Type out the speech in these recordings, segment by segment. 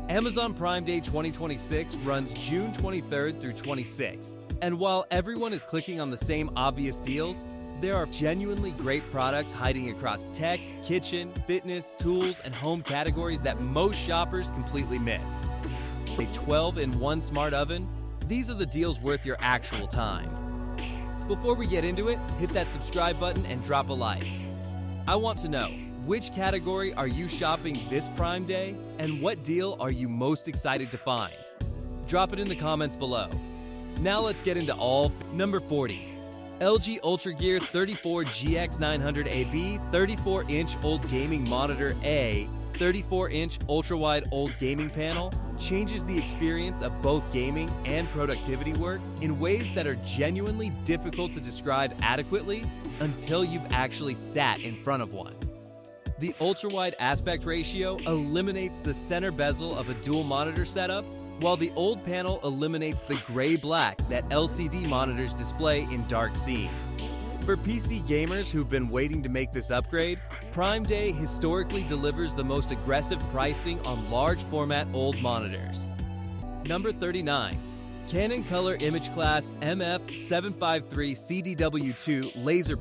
Amazon Prime Day 2026 runs June 23rd through 26th. And while everyone is clicking on the same obvious deals, there are genuinely great products hiding across tech, kitchen, fitness, tools, and home categories that most shoppers completely miss. A 12-in-1 smart oven? These are the deals worth your actual time. Before we get into it, hit that subscribe button and drop a like. I want to know, which category are you shopping this Prime Day, and what deal are you most excited to find? Drop it in the comments below. Now let's get into all. Number 40. LG UltraGear 34GX900AB 34-inch old gaming monitor A 34-inch ultra-wide old gaming panel changes the experience of both gaming and productivity work in ways that are genuinely difficult to describe adequately until you've actually sat in front of one. The ultra-wide aspect ratio eliminates the center bezel of a dual monitor setup, while the old panel eliminates the gray-black that LCD monitors display in dark scenes. For PC gamers who've been waiting to make this upgrade, Prime Day historically delivers the most aggressive pricing on large-format old monitors. Number 39. Canon Color Image Class MF753 CDW2 laser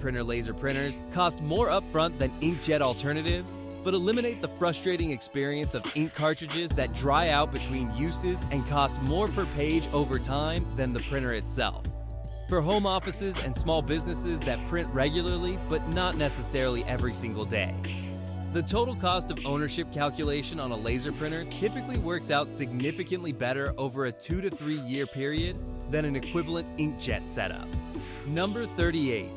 printers cost more upfront than inkjet alternatives, but eliminate the frustrating experience of ink cartridges that dry out between uses and cost more per page over time than the printer itself. For home offices and small businesses that print regularly, but not necessarily every single day. The total cost of ownership calculation on a laser printer typically works out significantly better over a 2 to 3 year period than an equivalent inkjet setup. Number 38.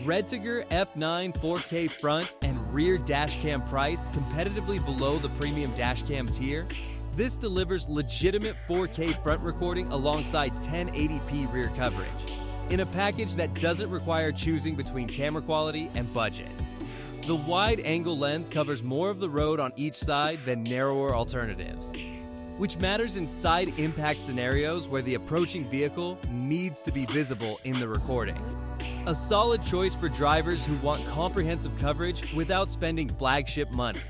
Redtiger F9 4K front and rear dashcam priced competitively below the premium dashcam tier. This delivers legitimate 4K front recording alongside 1080p rear coverage, in a package that doesn't require choosing between camera quality and budget. The wide-angle lens covers more of the road on each side than narrower alternatives, which matters in side impact scenarios where the approaching vehicle needs to be visible in the recording. A solid choice for drivers who want comprehensive coverage without spending flagship money.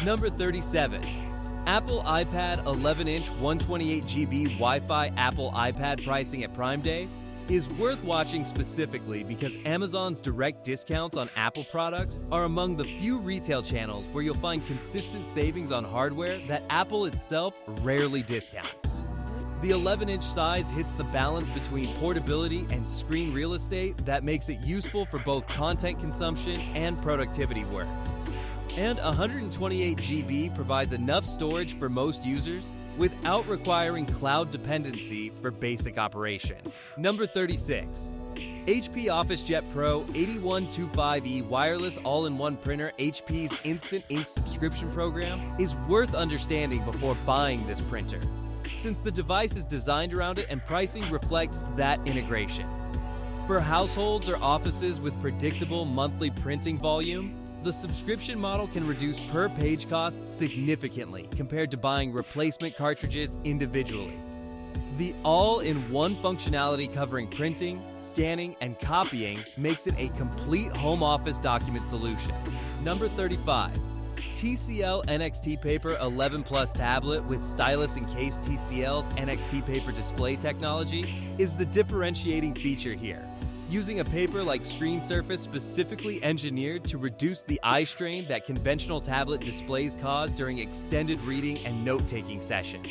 Number 37. Apple iPad 11-inch 128GB Wi-Fi Apple iPad pricing at Prime Day is worth watching specifically because Amazon's direct discounts on Apple products are among the few retail channels where you'll find consistent savings on hardware that Apple itself rarely discounts. The 11-inch size hits the balance between portability and screen real estate that makes it useful for both content consumption and productivity work. And 128GB provides enough storage for most users without requiring cloud dependency for basic operation. Number 36. HP OfficeJet Pro 8125E wireless all-in-one printer. HP's Instant Ink subscription program is worth understanding before buying this printer, since the device is designed around it and pricing reflects that integration. For households or offices with predictable monthly printing volume, the subscription model can reduce per-page costs significantly compared to buying replacement cartridges individually. The all-in-one functionality covering printing, scanning, and copying makes it a complete home office document solution. Number 35. TCL NXT Paper 11 Plus tablet with stylus and case. TCL's NXT Paper display technology is the differentiating feature here, using a paper-like screen surface specifically engineered to reduce the eye strain that conventional tablet displays cause during extended reading and note-taking sessions.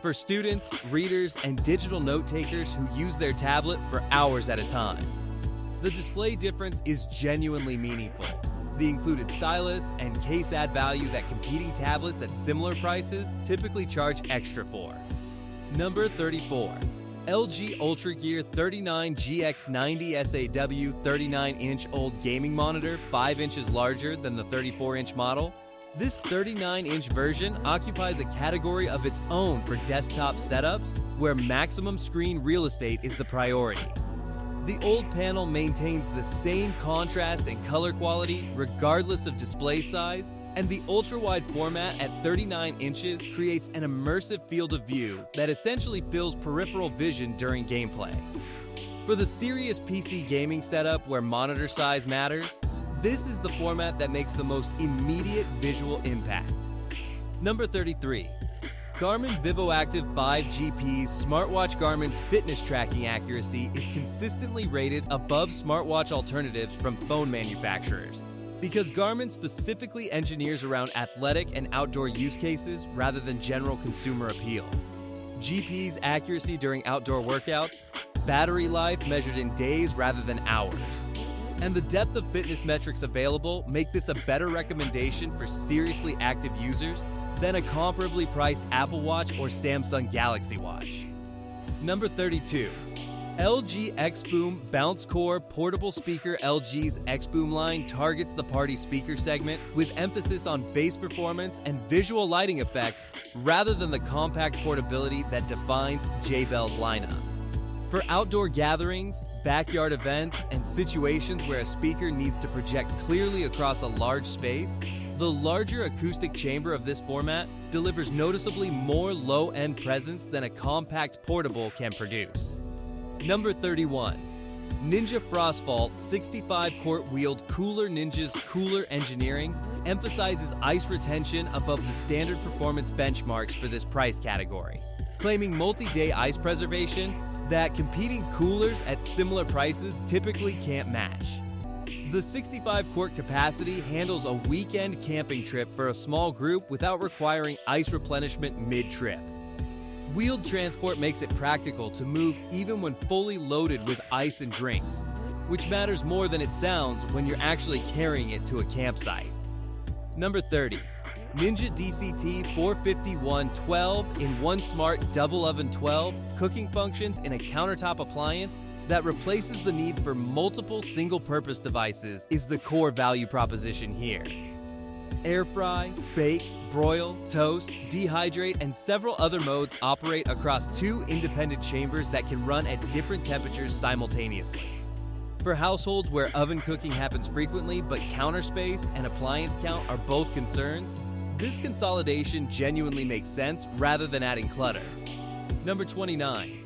For students, readers, and digital note-takers who use their tablet for hours at a time, the display difference is genuinely meaningful. The included stylus and case add value that competing tablets at similar prices typically charge extra for. Number 34. LG UltraGear 39GX90 SAW 39-inch old gaming monitor, 5 inches larger than the 34-inch model. This 39-inch version occupies a category of its own for desktop setups, where maximum screen real estate is the priority. The old panel maintains the same contrast and color quality regardless of display size, and the ultra-wide format at 39 inches creates an immersive field of view that essentially fills peripheral vision during gameplay. For the serious PC gaming setup where monitor size matters, this is the format that makes the most immediate visual impact. Number 33. Garmin VivoActive 5 GP's smartwatch Garmin's fitness tracking accuracy is consistently rated above smartwatch alternatives from phone manufacturers, because Garmin specifically engineers around athletic and outdoor use cases rather than general consumer appeal. GP's accuracy during outdoor workouts, battery life measured in days rather than hours, and the depth of fitness metrics available make this a better recommendation for seriously active users than a comparably priced Apple Watch or Samsung Galaxy Watch. Number 32. LG X-Boom Bounce Core Portable Speaker. LG's X-Boom line targets the party speaker segment with emphasis on bass performance and visual lighting effects rather than the compact portability that defines JBell's lineup. For outdoor gatherings, backyard events, and situations where a speaker needs to project clearly across a large space, the larger acoustic chamber of this format delivers noticeably more low-end presence than a compact portable can produce. Number 31. Ninja Frostvault 65-quart wheeled cooler. Ninja's cooler engineering emphasizes ice retention above the standard performance benchmarks for this price category, claiming multi-day ice preservation that competing coolers at similar prices typically can't match. The 65-quart capacity handles a weekend camping trip for a small group without requiring ice replenishment mid-trip. Wheeled transport makes it practical to move even when fully loaded with ice and drinks, which matters more than it sounds when you're actually carrying it to a campsite. Number 30. Ninja DCT 451-12 in one smart double oven 12 cooking functions in a countertop appliance that replaces the need for multiple single-purpose devices is the core value proposition here. Air fry, bake, broil, toast, dehydrate, and several other modes operate across two independent chambers that can run at different temperatures simultaneously. For households where oven cooking happens frequently but counter space and appliance count are both concerns, this consolidation genuinely makes sense rather than adding clutter. Number 29.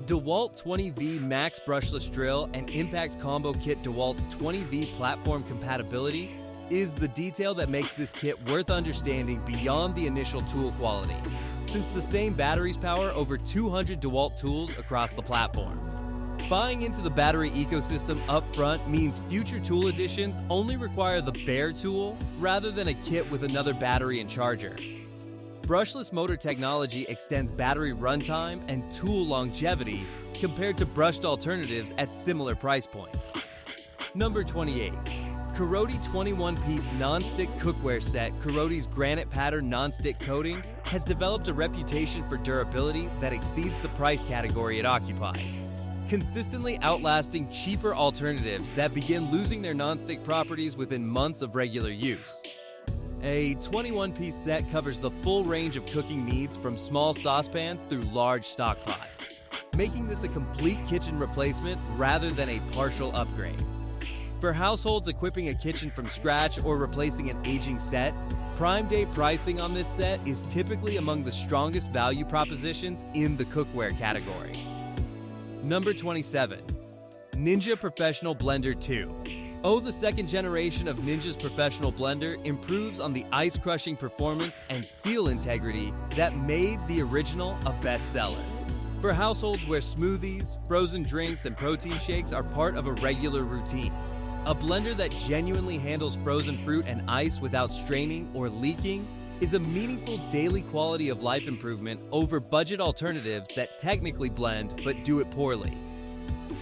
DeWalt 20V Max Brushless Drill and Impact Combo Kit. DeWalt's 20V platform compatibility is the detail that makes this kit worth understanding beyond the initial tool quality, since the same batteries power over 200 DeWalt tools across the platform. Buying into the battery ecosystem up front means future tool additions only require the bare tool rather than a kit with another battery and charger. Brushless motor technology extends battery runtime and tool longevity compared to brushed alternatives at similar price points. Number 28. Kuroti 21-piece non-stick cookware set. Kuroti's granite pattern non-stick coating has developed a reputation for durability that exceeds the price category it occupies, consistently outlasting cheaper alternatives that begin losing their non-stick properties within months of regular use. A 21-piece set covers the full range of cooking needs from small saucepans through large stock pots, making this a complete kitchen replacement rather than a partial upgrade. For households equipping a kitchen from scratch or replacing an aging set, Prime Day pricing on this set is typically among the strongest value propositions in the cookware category. Number 27. Ninja Professional Blender 2. The second generation of Ninja's Professional Blender improves on the ice-crushing performance and seal integrity that made the original a bestseller. For households where smoothies, frozen drinks, and protein shakes are part of a regular routine, a blender that genuinely handles frozen fruit and ice without straining or leaking is a meaningful daily quality of life improvement over budget alternatives that technically blend but do it poorly.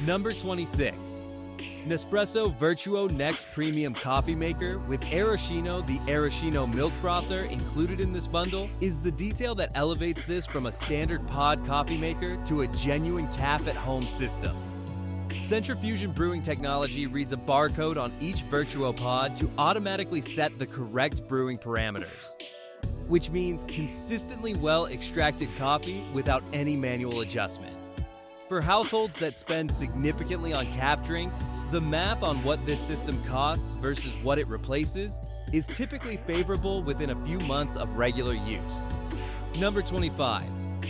Number 26. Nespresso Virtuo Next Premium Coffee Maker with Araschino. The Araschino milk frother included in this bundle is the detail that elevates this from a standard pod coffee maker to a genuine caf-at-home system. Centrifusion brewing technology reads a barcode on each Virtuo pod to automatically set the correct brewing parameters, which means consistently well-extracted coffee without any manual adjustment. For households that spend significantly on caf drinks, the math on what this system costs versus what it replaces is typically favorable within a few months of regular use. Number 25.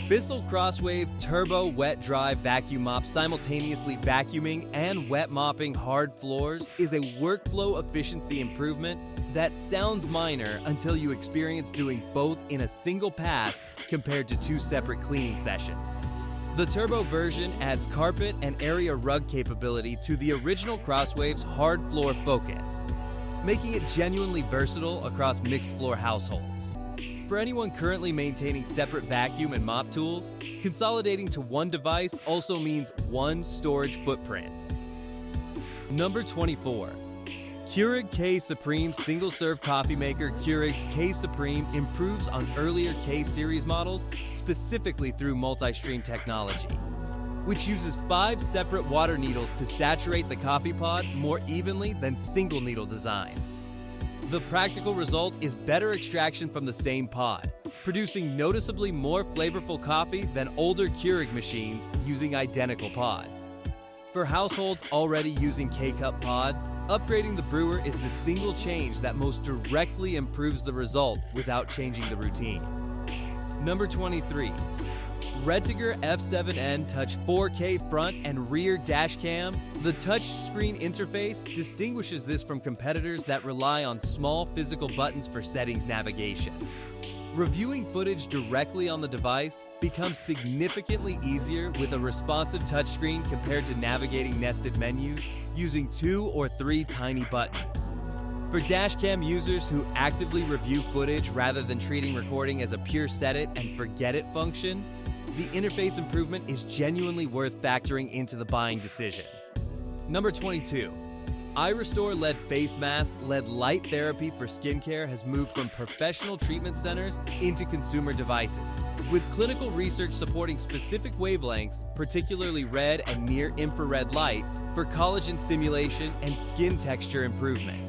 Bissell Crosswave Turbo Wet Dry Vacuum Mop simultaneously vacuuming and wet mopping hard floors is a workflow efficiency improvement that sounds minor until you experience doing both in a single pass compared to two separate cleaning sessions. The Turbo version adds carpet and area rug capability to the original Crosswave's hard floor focus, making it genuinely versatile across mixed floor households. For anyone currently maintaining separate vacuum and mop tools, consolidating to one device also means one storage footprint. Number 24. Keurig K Supreme single-serve coffee maker. Keurig's K Supreme improves on earlier K series models, specifically through multi-stream technology, which uses 5 separate water needles to saturate the coffee pod more evenly than single needle designs. The practical result is better extraction from the same pod, producing noticeably more flavorful coffee than older Keurig machines using identical pods. For households already using K-Cup pods, upgrading the brewer is the single change that most directly improves the result without changing the routine. Number 23. Redtiger F7N Touch 4K front and rear dash cam. The touchscreen interface distinguishes this from competitors that rely on small physical buttons for settings navigation. Reviewing footage directly on the device becomes significantly easier with a responsive touchscreen compared to navigating nested menus using 2 or 3 tiny buttons. For dashcam users who actively review footage rather than treating recording as a pure set it and forget it function, the interface improvement is genuinely worth factoring into the buying decision. Number 22. iRestore LED Face Mask LED Light Therapy for skincare has moved from professional treatment centers into consumer devices, with clinical research supporting specific wavelengths, particularly red and near-infrared light, for collagen stimulation and skin texture improvement.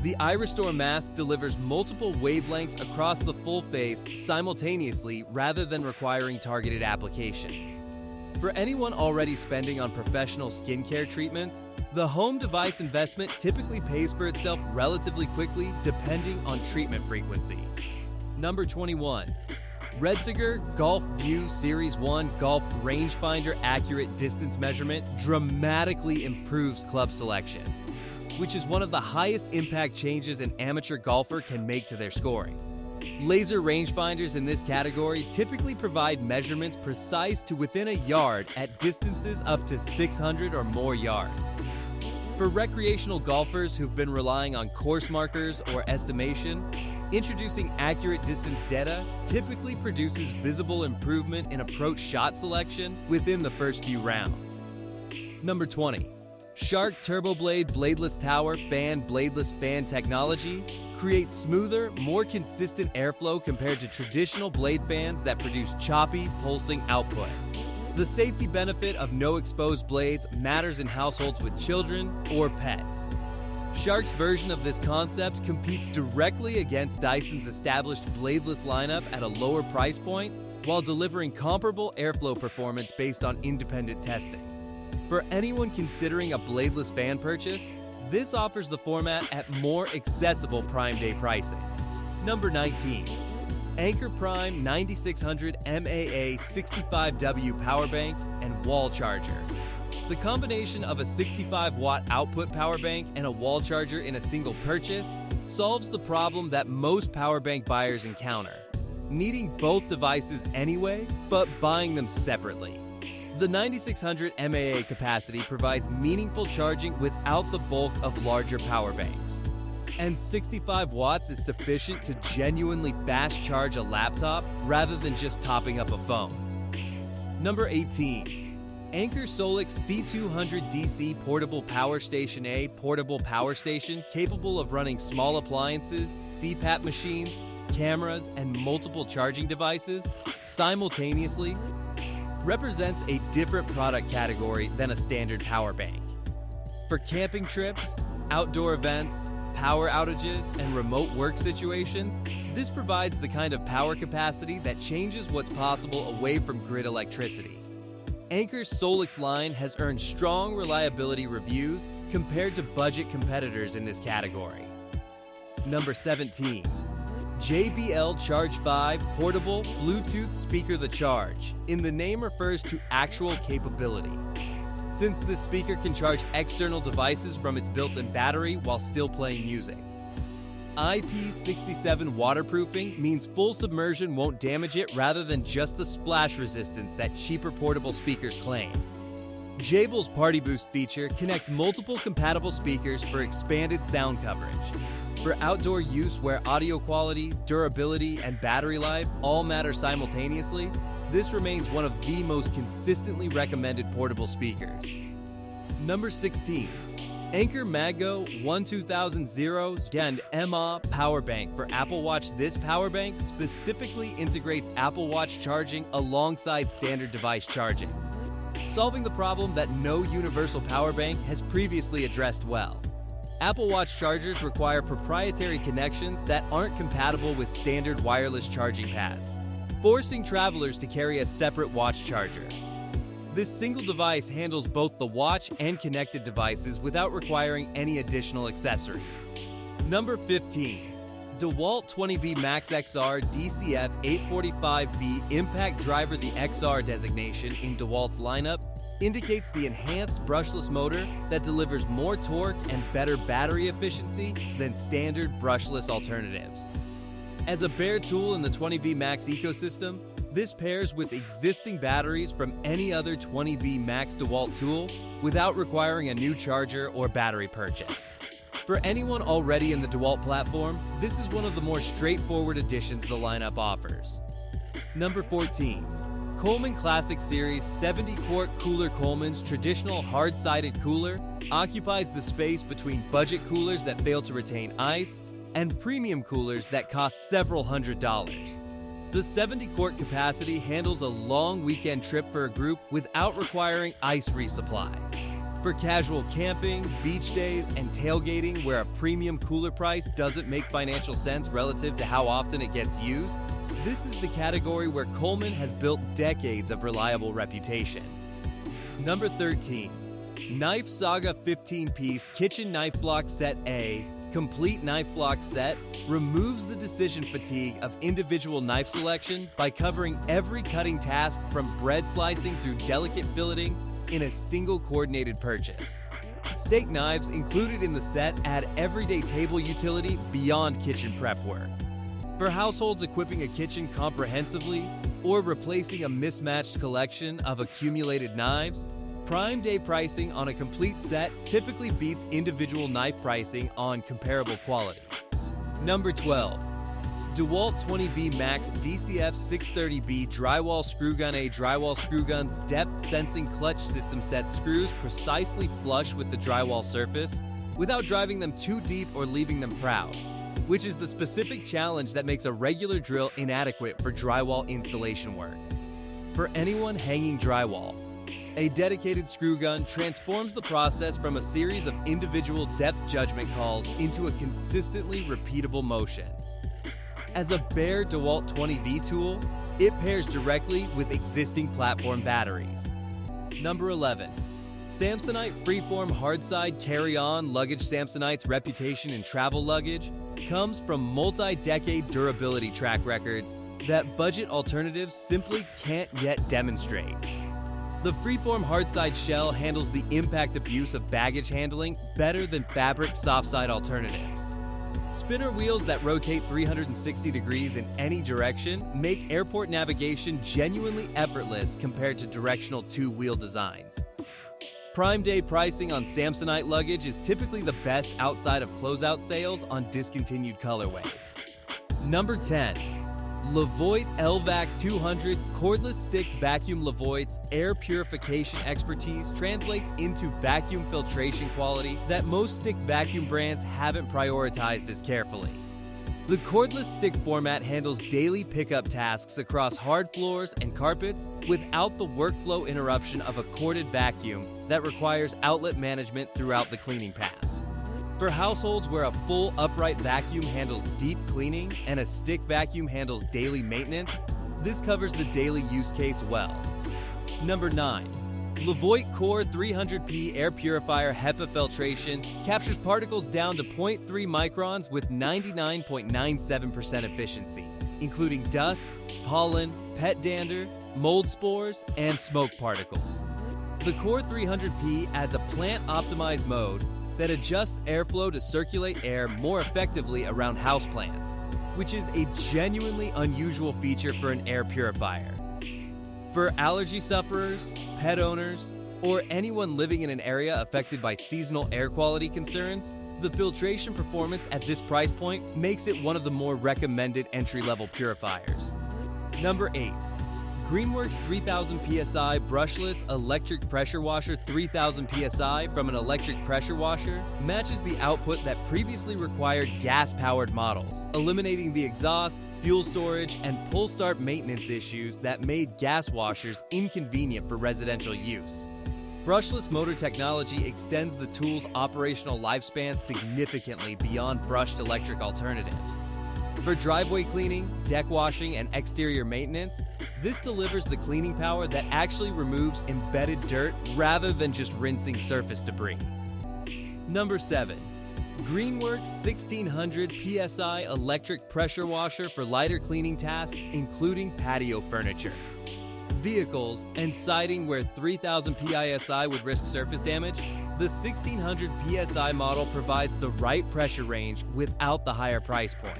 The iRestore mask delivers multiple wavelengths across the full face simultaneously rather than requiring targeted application. For anyone already spending on professional skincare treatments, the home device investment typically pays for itself relatively quickly depending on treatment frequency. Number 21. Redtiger Golf View Series 1 Golf Rangefinder Accurate Distance Measurement dramatically improves club selection, which is one of the highest impact changes an amateur golfer can make to their scoring. Laser rangefinders in this category typically provide measurements precise to within a yard at distances up to 600 or more yards. For recreational golfers who've been relying on course markers or estimation, introducing accurate distance data typically produces visible improvement in approach shot selection within the first few rounds. Number 20. Shark TurboBlade Bladeless Tower Fan Bladeless Fan technology creates smoother, more consistent airflow compared to traditional blade fans that produce choppy, pulsing output. The safety benefit of no exposed blades matters in households with children or pets. Shark's version of this concept competes directly against Dyson's established bladeless lineup at a lower price point while delivering comparable airflow performance based on independent testing. For anyone considering a bladeless fan purchase, this offers the format at more accessible Prime Day pricing. Number 19. Anker Prime 9600 MAA 65W Power Bank and Wall Charger. The combination of a 65-watt output power bank and a wall charger in a single purchase solves the problem that most power bank buyers encounter, needing both devices anyway, but buying them separately. The 9600 MAA capacity provides meaningful charging without the bulk of larger power banks. And 65 watts is sufficient to genuinely fast charge a laptop rather than just topping up a phone. Number 18. Anker Solix C200 DC Portable Power Station A portable power station capable of running small appliances, CPAP machines, cameras, and multiple charging devices simultaneously represents a different product category than a standard power bank. For camping trips, outdoor events, power outages, and remote work situations, this provides the kind of power capacity that changes what's possible away from grid electricity. Anker's Solix line has earned strong reliability reviews compared to budget competitors in this category. Number 17. JBL Charge 5 Portable Bluetooth Speaker. The Charge in the name refers to actual capability, since this speaker can charge external devices from its built-in battery while still playing music. IP67 waterproofing means full submersion won't damage it rather than just the splash resistance that cheaper portable speakers claim. Jabil's Party Boost feature connects multiple compatible speakers for expanded sound coverage. For outdoor use where audio quality, durability, and battery life all matter simultaneously, this remains one of the most consistently recommended portable speakers. Number 16. Anker Maggo 12000 and MA Power Bank for Apple Watch. This power bank specifically integrates Apple Watch charging alongside standard device charging, solving the problem that no universal power bank has previously addressed well. Apple Watch chargers require proprietary connections that aren't compatible with standard wireless charging pads, forcing travelers to carry a separate watch charger. This single device handles both the watch and connected devices without requiring any additional accessories. Number 15. DeWalt 20V Max XR DCF 845B Impact Driver. The XR designation in DeWalt's lineup indicates the enhanced brushless motor that delivers more torque and better battery efficiency than standard brushless alternatives. As a bare tool in the 20V Max ecosystem, this pairs with existing batteries from any other 20V Max DeWalt tool without requiring a new charger or battery purchase. For anyone already in the DeWalt platform, this is one of the more straightforward additions the lineup offers. Number 14. Coleman Classic Series 70-quart cooler. Coleman's traditional hard-sided cooler occupies the space between budget coolers that fail to retain ice and premium coolers that cost several $100s. The 70-quart capacity handles a long weekend trip for a group without requiring ice resupply. For casual camping, beach days, and tailgating where a premium cooler price doesn't make financial sense relative to how often it gets used, this is the category where Coleman has built decades of reliable reputation. Number 13. Knife Saga 15-piece Kitchen Knife Block Set A Complete Knife Block Set removes the decision fatigue of individual knife selection by covering every cutting task from bread slicing through delicate filleting in a single coordinated purchase. Steak knives included in the set add everyday table utility beyond kitchen prep work. For households equipping a kitchen comprehensively or replacing a mismatched collection of accumulated knives, Prime Day pricing on a complete set typically beats individual knife pricing on comparable quality. Number 12. DeWalt 20V Max DCF 630B Drywall Screw Gun. A drywall screw gun's depth sensing clutch system sets screws precisely flush with the drywall surface without driving them too deep or leaving them proud, which is the specific challenge that makes a regular drill inadequate for drywall installation work. For anyone hanging drywall, a dedicated screw gun transforms the process from a series of individual depth judgment calls into a consistently repeatable motion. As a bare DeWalt 20V tool, it pairs directly with existing platform batteries. Number 11. Samsonite Freeform Hardside Carry-On Luggage. Samsonite's reputation in travel luggage comes from multi-decade durability track records that budget alternatives simply can't yet demonstrate. The Freeform Hardside shell handles the impact abuse of baggage handling better than fabric softside alternatives. Spinner wheels that rotate 360 degrees in any direction make airport navigation genuinely effortless compared to directional two-wheel designs. Prime Day pricing on Samsonite luggage is typically the best outside of closeout sales on discontinued colorways. Number 10. Levoit LVAC 200 Cordless Stick Vacuum. Levoit's air purification expertise translates into vacuum filtration quality that most stick vacuum brands haven't prioritized as carefully. The cordless stick format handles daily pickup tasks across hard floors and carpets without the workflow interruption of a corded vacuum that requires outlet management throughout the cleaning path. For households where a full upright vacuum handles deep cleaning and a stick vacuum handles daily maintenance, this covers the daily use case well. Number 9. Levoit Core 300P Air Purifier HEPA filtration captures particles down to 0.3 microns with 99.97% efficiency, including dust, pollen, pet dander, mold spores, and smoke particles. The Core 300P adds a plant-optimized mode that adjusts airflow to circulate air more effectively around houseplants, which is a genuinely unusual feature for an air purifier. For allergy sufferers, pet owners, or anyone living in an area affected by seasonal air quality concerns, the filtration performance at this price point makes it one of the more recommended entry-level purifiers. Number 8. Greenworks 3000 PSI Brushless Electric Pressure Washer 3000 PSI from an electric pressure washer matches the output that previously required gas-powered models, eliminating the exhaust, fuel storage, and pull start maintenance issues that made gas washers inconvenient for residential use. Brushless motor technology extends the tool's operational lifespan significantly beyond brushed electric alternatives. For driveway cleaning, deck washing, and exterior maintenance, this delivers the cleaning power that actually removes embedded dirt rather than just rinsing surface debris. Number 7. Greenworks 1600 PSI Electric Pressure Washer for lighter cleaning tasks, including patio furniture. Vehicles and siding where 3000 PSI would risk surface damage, the 1600 PSI model provides the right pressure range without the higher price point.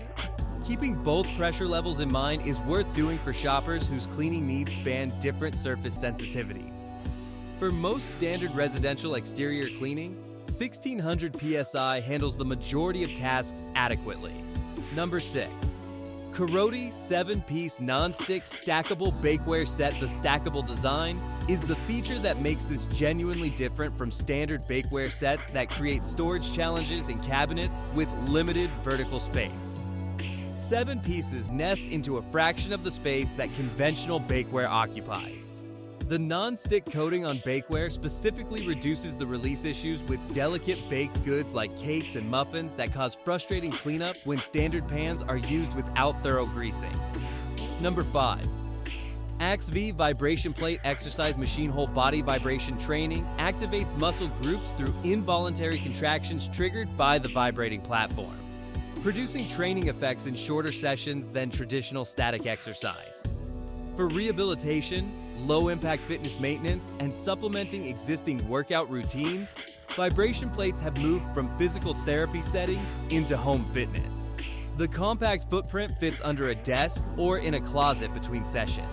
Keeping both pressure levels in mind is worth doing for shoppers whose cleaning needs span different surface sensitivities. For most standard residential exterior cleaning, 1600 PSI handles the majority of tasks adequately. Number 6. Karoti 7-piece non-stick stackable bakeware set. The stackable design is the feature that makes this genuinely different from standard bakeware sets that create storage challenges in cabinets with limited vertical space. 7 pieces nest into a fraction of the space that conventional bakeware occupies. The non-stick coating on bakeware specifically reduces the release issues with delicate baked goods like cakes and muffins that cause frustrating cleanup when standard pans are used without thorough greasing. Number 5. AXV Vibration Plate Exercise Machine Whole Body Vibration Training activates muscle groups through involuntary contractions triggered by the vibrating platform, producing training effects in shorter sessions than traditional static exercise. For rehabilitation, low-impact fitness maintenance, and supplementing existing workout routines, vibration plates have moved from physical therapy settings into home fitness. The compact footprint fits under a desk or in a closet between sessions.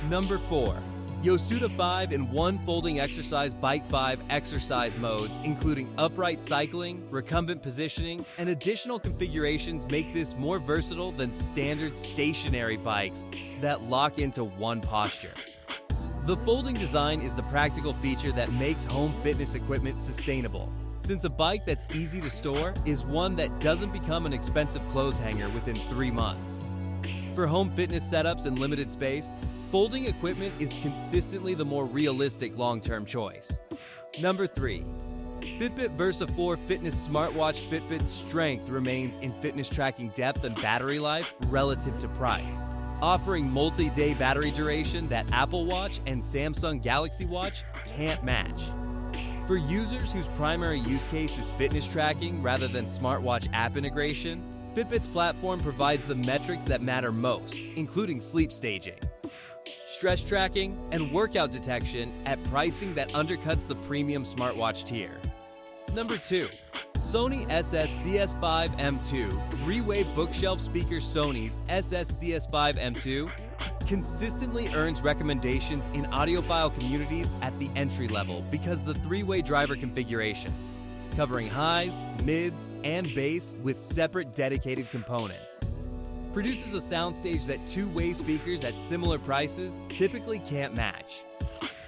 Number 4. Yosuda 5-in-1 Folding Exercise Bike 5 exercise modes, including upright cycling, recumbent positioning, and additional configurations make this more versatile than standard stationary bikes that lock into one posture. The folding design is the practical feature that makes home fitness equipment sustainable, since a bike that's easy to store is one that doesn't become an expensive clothes hanger within 3 months. For home fitness setups and limited space, folding equipment is consistently the more realistic long-term choice. Number 3. Fitbit Versa 4 Fitness Smartwatch. Fitbit's strength remains in fitness tracking depth and battery life relative to price, offering multi-day battery duration that Apple Watch and Samsung Galaxy Watch can't match. For users whose primary use case is fitness tracking rather than smartwatch app integration, Fitbit's platform provides the metrics that matter most, including sleep staging, stress tracking, and workout detection at pricing that undercuts the premium smartwatch tier. Number 2. Sony SS-CS5 M2 3-way bookshelf speaker. Sony's SS-CS5 M2 consistently earns recommendations in audiophile communities at the entry level because the 3-way driver configuration, covering highs, mids, and bass with separate dedicated components, produces a soundstage that 2-way speakers at similar prices typically can't match.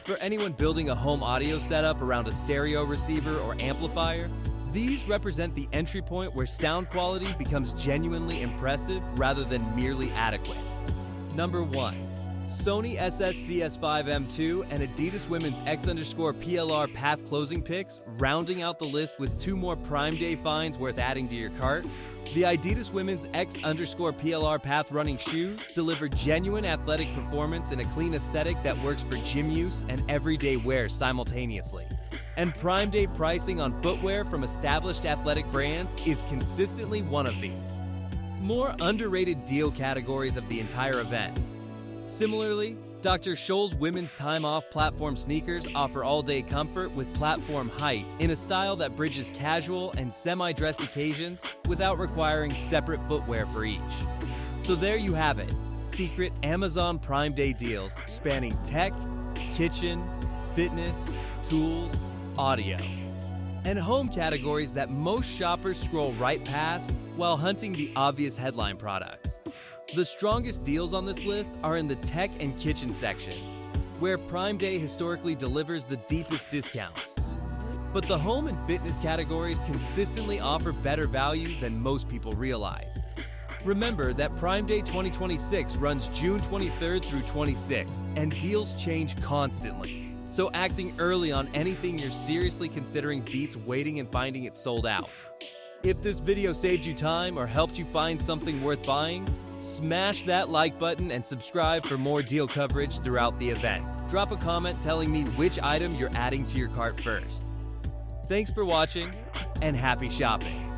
For anyone building a home audio setup around a stereo receiver or amplifier, these represent the entry point where sound quality becomes genuinely impressive rather than merely adequate. Number 1. Sony SS-CS5M2 and Adidas Women's X_PLR Path closing picks, rounding out the list with 2 more Prime Day finds worth adding to your cart. The Adidas Women's X_PLR Path running shoe deliver genuine athletic performance in a clean aesthetic that works for gym use and everyday wear simultaneously. And Prime Day pricing on footwear from established athletic brands is consistently one of the more underrated deal categories of the entire event. Similarly, Dr. Scholl's women's time-off platform sneakers offer all-day comfort with platform height in a style that bridges casual and semi-dressed occasions without requiring separate footwear for each. So there you have it, secret Amazon Prime Day deals spanning tech, kitchen, fitness, tools, audio, and home categories that most shoppers scroll right past while hunting the obvious headline products. The strongest deals on this list are in the tech and kitchen sections, where Prime Day historically delivers the deepest discounts. But the home and fitness categories consistently offer better value than most people realize. Remember that Prime Day 2026 runs June 23rd through 26th, and deals change constantly. So acting early on anything you're seriously considering beats waiting and finding it sold out. If this video saved you time or helped you find something worth buying, smash that like button and subscribe for more deal coverage throughout the event. Drop a comment telling me which item you're adding to your cart first. Thanks for watching, and happy shopping!